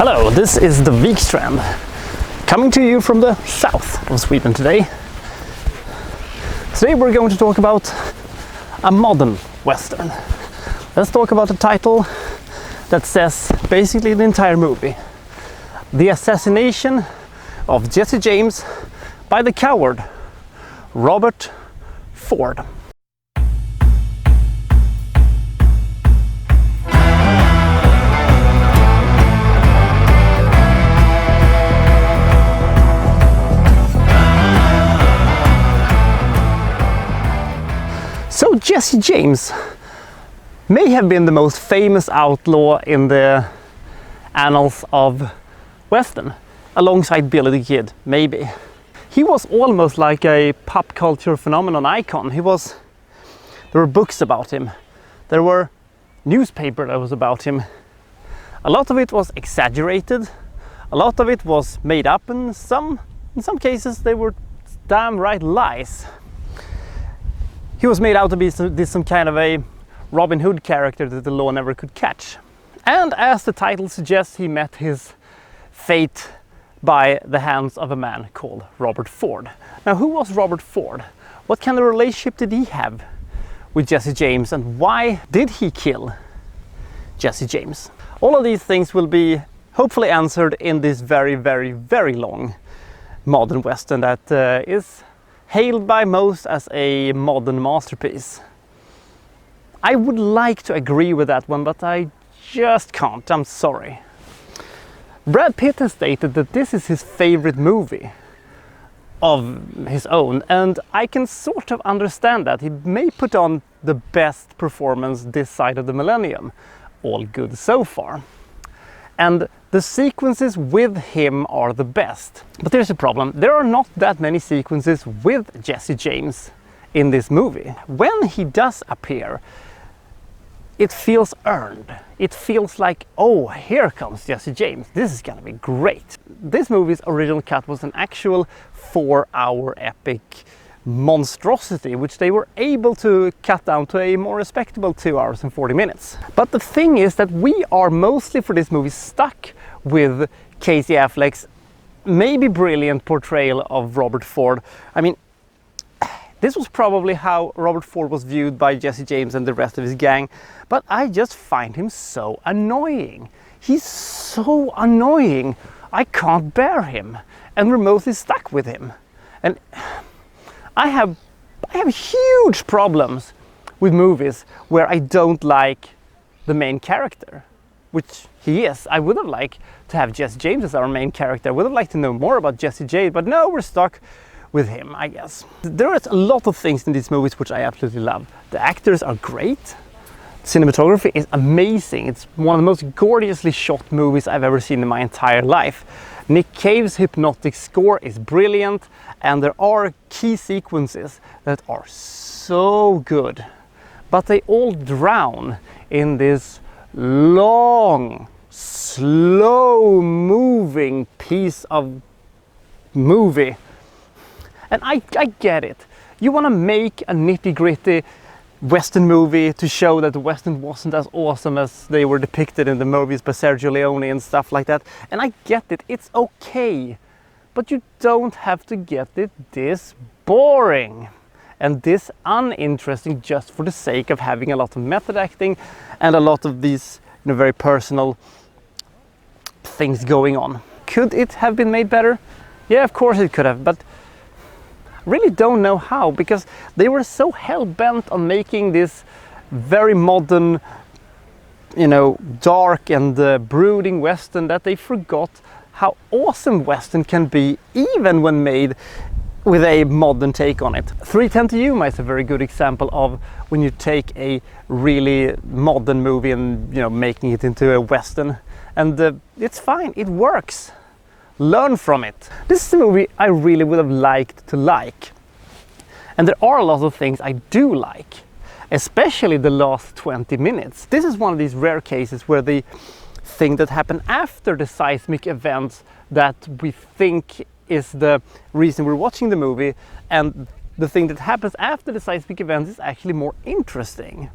Hello, this is the Vikstrand, coming to you from the south of Sweden today. Today we're going to talk about a modern western. Let's talk about a title that says basically the entire movie. The Assassination of Jesse James by the coward Robert Ford. So Jesse James may have been the most famous outlaw in the annals of Western, alongside Billy the Kid, maybe. He was almost like a pop culture phenomenon icon. There were books about him, there were newspaper that was about him. A lot of it was exaggerated, a lot of it was made up, and in some cases they were damn right lies. He was made out to be some kind of a Robin Hood character that the law never could catch. And as the title suggests, he met his fate by the hands of a man called Robert Ford. Now, who was Robert Ford? What kind of relationship did he have with Jesse James, and why did he kill Jesse James? All of these things will be hopefully answered in this very, very, very long modern western that is hailed by most as a modern masterpiece. I would like to agree with that one, but I just can't. I'm sorry. Brad Pitt has stated that this is his favorite movie of his own, and I can sort of understand that. He may put on the best performance this side of the millennium. All good so far. And the sequences with him are the best. But there's a problem. There are not that many sequences with Jesse James in this movie. When he does appear, it feels earned. It feels like, oh, here comes Jesse James. This is gonna be great. This movie's original cut was an actual 4-hour epic monstrosity, which they were able to cut down to a more respectable 2 hours and 40 minutes. But the thing is that we are mostly for this movie stuck with Casey Affleck's maybe brilliant portrayal of Robert Ford. I mean, this was probably how Robert Ford was viewed by Jesse James and the rest of his gang, but I just find him so annoying. He's so annoying. I can't bear him, and we're mostly stuck with him. And I have huge problems with movies where I don't like the main character, which he is. I would have liked to have Jesse James as our main character. I would have liked to know more about Jesse James, but no, we're stuck with him, I guess. There is a lot of things in these movies which I absolutely love. The actors are great. Cinematography is amazing. It's one of the most gorgeously shot movies I've ever seen in my entire life. Nick Cave's hypnotic score is brilliant, and there are key sequences that are so good, but they all drown in this long, slow moving piece of movie. And I get it. You want to make a nitty-gritty Western movie to show that the Western wasn't as awesome as they were depicted in the movies by Sergio Leone and stuff like that. And I get it, it's okay. But you don't have to get it this boring and this uninteresting just for the sake of having a lot of method acting and a lot of these, you know, very personal things going on. Could it have been made better? Yeah, of course it could have, but really don't know how, because they were so hell-bent on making this very modern, you know, dark and brooding Western that they forgot how awesome Western can be even when made with a modern take on it. 3:10 to Yuma is a very good example of when you take a really modern movie and, you know, making it into a Western, and it's fine, it works. Learn from it. This is a movie I really would have liked to like. And there are a lot of things I do like, especially the last 20 minutes. This is one of these rare cases where the thing that happened after the seismic events that we think is the reason we're watching the movie, and the thing that happens after the seismic events is actually more interesting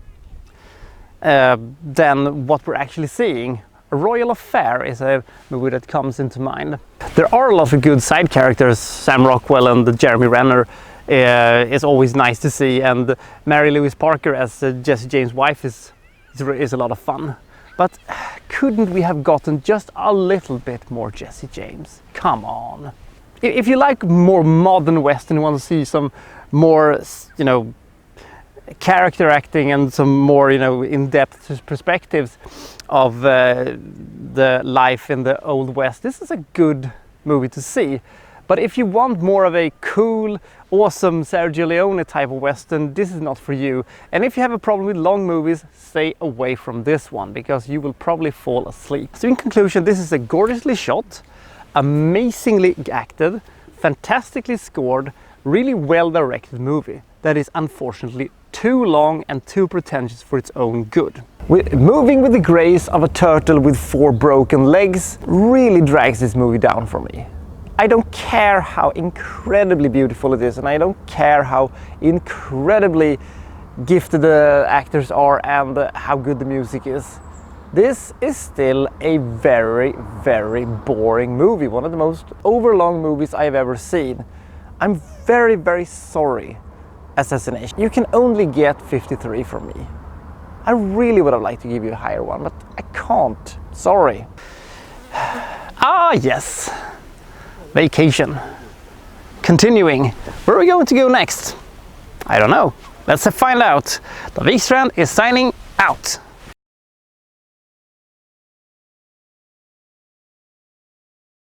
than what we're actually seeing A Royal Affair is a movie that comes into mind. There are a lot of good side characters. Sam Rockwell and Jeremy Renner is always nice to see, and Mary Louise Parker as Jesse James' wife is a lot of fun. But couldn't we have gotten just a little bit more Jesse James? Come on. If you like more modern Western, you want to see some more, you know, character acting and some more, you know, in-depth perspectives of the life in the Old West, this is a good movie to see. But if you want more of a cool, awesome Sergio Leone type of Western, this is not for you. And if you have a problem with long movies, stay away from this one, because you will probably fall asleep. So in conclusion, this is a gorgeously shot, amazingly acted, fantastically scored, really well-directed movie that is unfortunately too long and too pretentious for its own good. Moving with the grace of a turtle with 4 broken legs really drags this movie down for me. I don't care how incredibly beautiful it is, and I don't care how incredibly gifted the actors are and how good the music is. This is still a very, very boring movie, one of the most overlong movies I've ever seen. I'm very, very sorry, Assassination. You can only get 53 from me. I really would have liked to give you a higher one, but I can't. Sorry. Ah, yes. Vacation. Continuing. Where are we going to go next? I don't know. Let's find out. The Wikstrand is signing out.